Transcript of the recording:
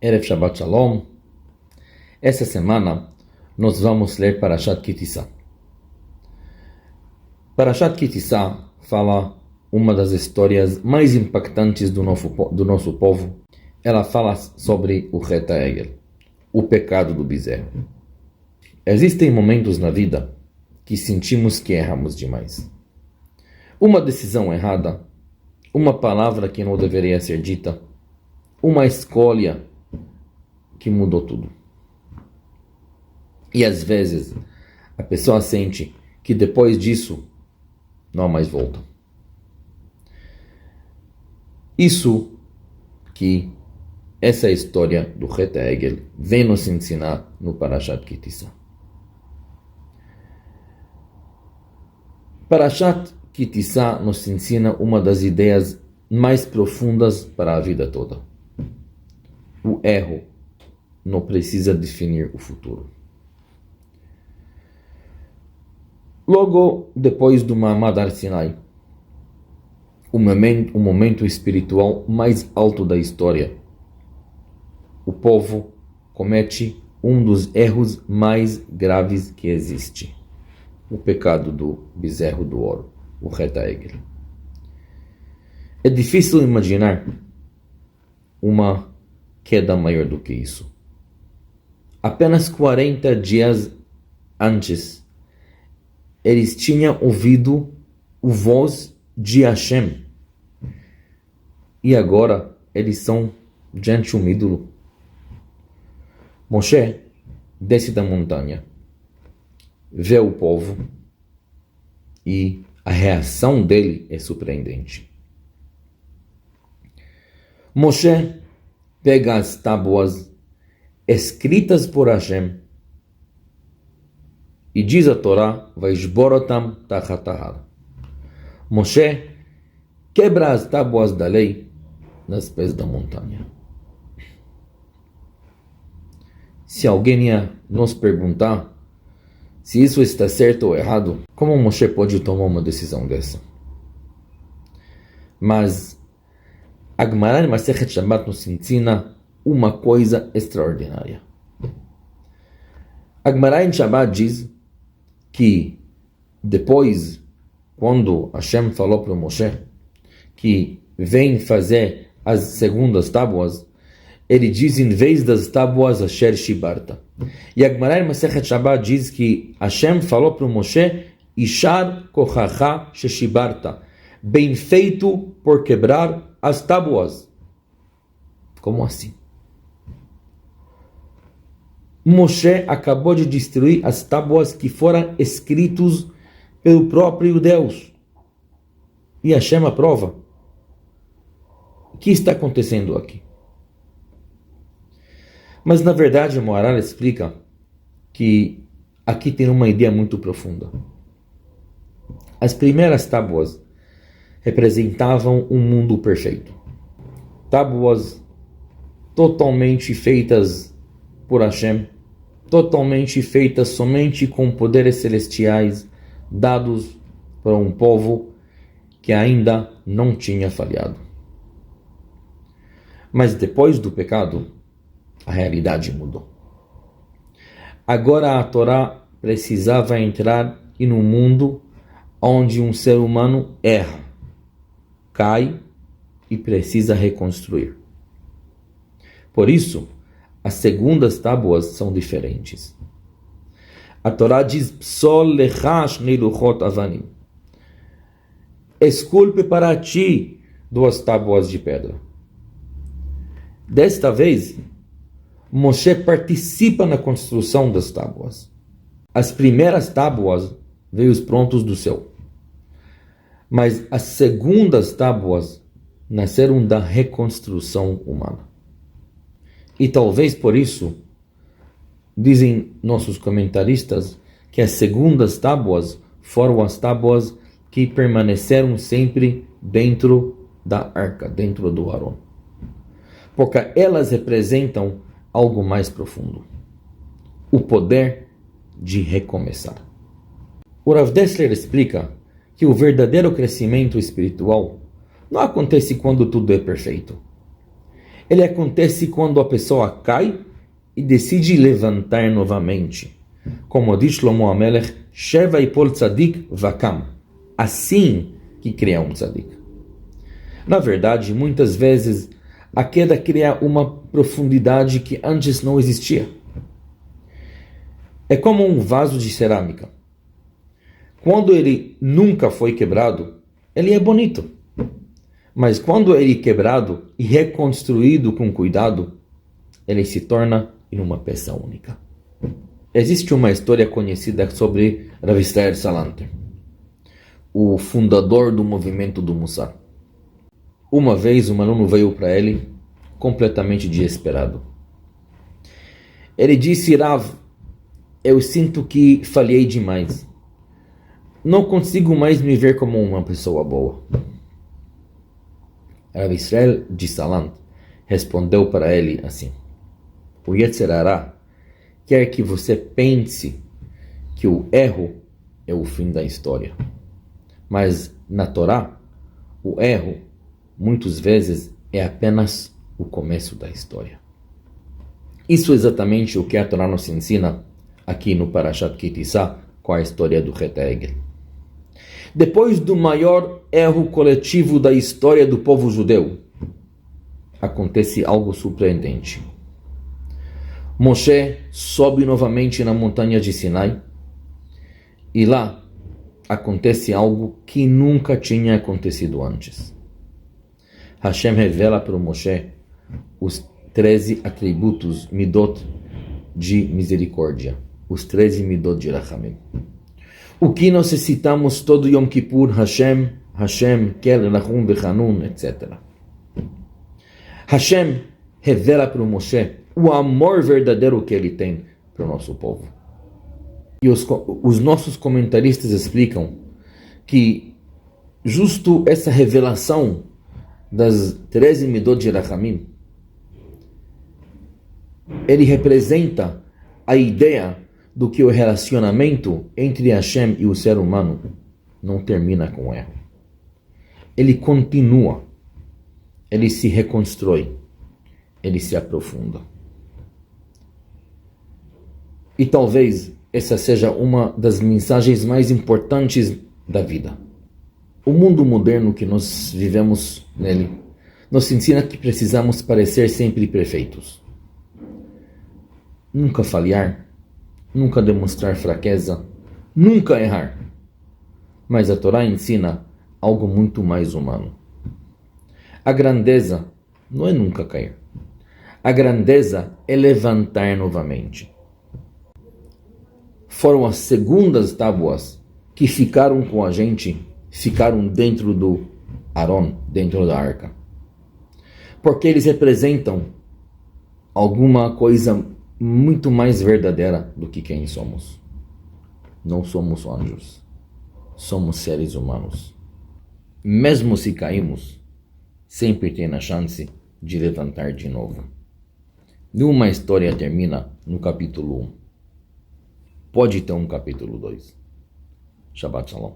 Erev Shabbat Shalom. Essa semana nós vamos ler Parashat Ki Tisa. Parashat Ki Tisa fala uma das histórias mais impactantes do nosso povo. Ela fala sobre o Chet HaEgel, o pecado do bezerro. Existem momentos na vida que sentimos que erramos demais. Uma decisão errada, uma palavra que não deveria ser dita, uma escolha que mudou tudo. E às vezes a pessoa sente que depois disso não há mais volta. Essa história do Chet HaEgel vem nos ensinar no Parashat Ki Tisa. Parashat Ki Tisa nos ensina uma das ideias mais profundas para a vida toda. O erro não precisa definir o futuro. Logo depois do Ma'amad Har Sinai, o momento espiritual mais alto da história, o povo comete um dos erros mais graves que existe, o pecado do bezerro do ouro, o Chet HaEgel. É difícil imaginar uma queda maior do que isso. Apenas 40 dias antes, eles tinham ouvido a voz de Hashem. E agora eles são diante de um ídolo. Moshe desce da montanha, vê o povo e a reação dele é surpreendente. Moshe pega as tábuas escritas por Hashem e diz a Torá, Vaishborotam tachat ahar. Moshe quebra as tábuas da lei nas pés da montanha. Se alguém ia nos perguntar se isso está certo ou errado, como Moshe pode tomar uma decisão dessa? Mas a Gemara em Masechet Shabbat nos ensina uma coisa extraordinária. A Gemara em Shabbat diz que depois, quando Hashem falou para Moshe que vem fazer as segundas tábuas, ele diz em vez das tábuas Asher Shibarta. E a Gemara em Masechet Shabbat diz que Hashem falou para Moshe Ishar kochacha sheshibarta, bem feito por quebrar as tábuas. Como assim? Moshe acabou de destruir as tábuas que foram escritas pelo próprio Deus. E Hashem aprova. O que está acontecendo aqui? Mas na verdade o Moharal explica que aqui tem uma ideia muito profunda. As primeiras tábuas representavam um mundo perfeito. Tábuas totalmente feitas por Hashem, totalmente feitas somente com poderes celestiais dados para um povo que ainda não tinha falhado. Mas depois do pecado, a realidade mudou. Agora a Torá precisava entrar em um mundo onde um ser humano erra, cai e precisa reconstruir. Por isso, as segundas tábuas são diferentes. A Torá diz, Psol lechash neiluchot avanim. Esculpe para ti 2 tábuas de pedra. Desta vez, Moshe participa na construção das tábuas. As primeiras tábuas veio prontos do céu. Mas as segundas tábuas nasceram da reconstrução humana. E talvez por isso, dizem nossos comentaristas, que as segundas tábuas foram as tábuas que permaneceram sempre dentro da arca, dentro do Arão. Porque elas representam algo mais profundo. O poder de recomeçar. O Rav Dessler explica que o verdadeiro crescimento espiritual não acontece quando tudo é perfeito. Ele acontece quando a pessoa cai e decide levantar novamente. Como diz Shlomo HaMelech, Sheva Yipol Tzadik Vakam. Assim que cria um tzadik. Na verdade, muitas vezes, a queda cria uma profundidade que antes não existia. É como um vaso de cerâmica. Quando ele nunca foi quebrado, ele é bonito. Mas quando ele é quebrado e reconstruído com cuidado, ele se torna em uma peça única. Existe uma história conhecida sobre Rav Israel Salanter, o fundador do movimento do Mussar. Uma vez um aluno veio para ele completamente desesperado. Ele disse: Rav, eu sinto que falhei demais. Não consigo mais me ver como uma pessoa boa. Rav Israel de Salant respondeu para ele assim: o Yetzer Hara quer que você pense que o erro é o fim da história. Mas na Torá, o erro, muitas vezes, é apenas o começo da história. Isso é exatamente o que a Torá nos ensina aqui no Parashat Ki Tisa, com a história do Het Egel. Depois do maior erro coletivo da história do povo judeu, acontece algo surpreendente. Moshe sobe novamente na montanha de Sinai e lá acontece algo que nunca tinha acontecido antes. Hashem revela para o Moshe os 13 atributos Midot de misericórdia, os 13 Midot de Rachamim. O que necessitamos todo Yom Kippur, Hashem, Kel, Rachum, Bechanun, etc. Hashem revela para o Moshe o amor verdadeiro que ele tem para o nosso povo. E os nossos comentaristas explicam que justo essa revelação das 13 Midot de Rachamim, ele representa a ideia do que o relacionamento entre Hashem e o ser humano não termina com erro. Ele continua, ele se reconstrói, ele se aprofunda. E talvez essa seja uma das mensagens mais importantes da vida. O mundo moderno que nós vivemos nele nos ensina que precisamos parecer sempre perfeitos. Nunca falhar, nunca demonstrar fraqueza, nunca errar. Mas a Torá ensina algo muito mais humano. A grandeza não é nunca cair. A grandeza é levantar novamente. Foram as segundas tábuas que ficaram com a gente, ficaram dentro do Aron, dentro da arca. Porque eles representam alguma coisa muito mais verdadeira do que quem somos. Não somos anjos, somos seres humanos. Mesmo se caímos, sempre tem a chance de levantar de novo. Nenhuma história termina no capítulo 1. Pode ter um capítulo 2. Shabbat Shalom.